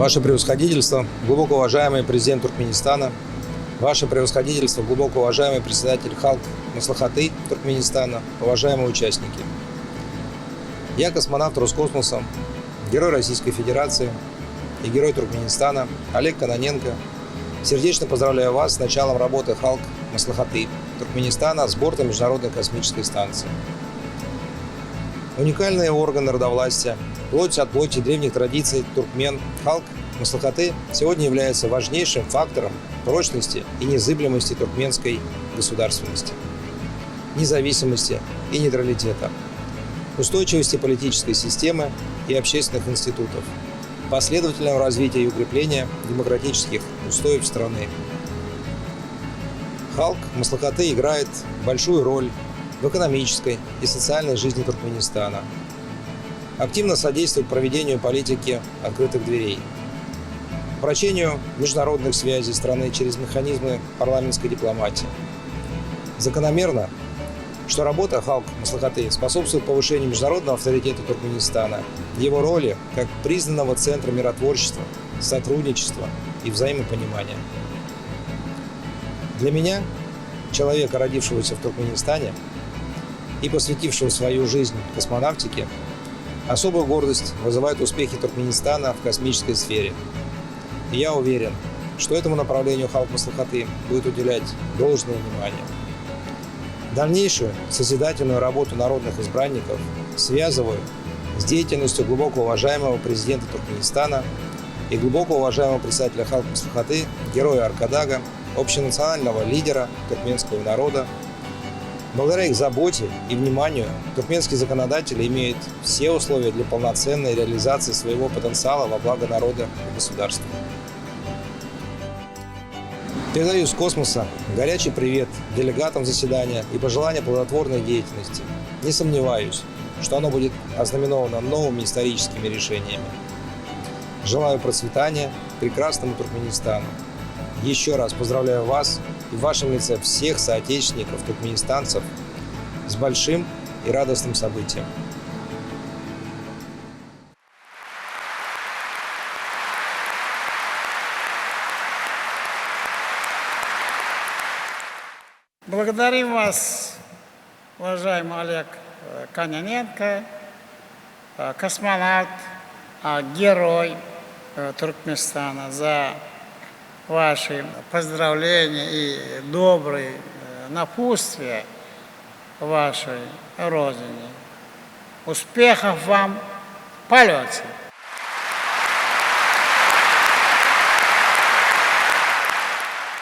Ваше Превосходительство, глубоко уважаемый президент Туркменистана, Ваше Превосходительство, глубоко уважаемый председатель Халк Маслахаты Туркменистана, уважаемые участники. Я космонавт Роскосмоса, герой Российской Федерации и герой Туркменистана Олег Кононенко. Сердечно поздравляю вас с началом работы Халк Маслахаты Туркменистана с борта Международной космической станции. Уникальные органы народовластия, плоть от плоти древних традиций туркмен, Халк Маслахаты сегодня является важнейшим фактором прочности и незыблемости туркменской государственности, независимости и нейтралитета, устойчивости политической системы и общественных институтов, последовательного развития и укрепления демократических устоев страны. Халк Маслахаты играет большую роль в экономической и социальной жизни Туркменистана. Активно содействует проведению политики открытых дверей, упрочению международных связей страны через механизмы парламентской дипломатии. Закономерно, что работа Халк Маслахаты способствует повышению международного авторитета Туркменистана, его роли как признанного центра миротворчества, сотрудничества и взаимопонимания. Для меня, человека, родившегося в Туркменистане и посвятившего свою жизнь космонавтике, особую гордость вызывают успехи Туркменистана в космической сфере. И я уверен, что этому направлению Халк Маслахаты будет уделять должное внимание. Дальнейшую созидательную работу народных избранников связываю с деятельностью глубоко уважаемого президента Туркменистана и глубоко уважаемого председателя Халк Маслахаты, героя Аркадага, общенационального лидера туркменского народа. Благодаря их заботе и вниманию туркменские законодатели имеют все условия для полноценной реализации своего потенциала во благо народа и государства. Передаю с космоса горячий привет делегатам заседания и пожелания плодотворной деятельности. Не сомневаюсь, что оно будет ознаменовано новыми историческими решениями. Желаю процветания прекрасному Туркменистану. Еще раз поздравляю вас и в вашем лице всех соотечественников туркменистанцев с большим и радостным событием. Благодарим вас, уважаемый Олег Кононенко, космонавт, герой Туркменистана, за ваши поздравления и добрые напутствия вашей родине. Успехов вам в полете!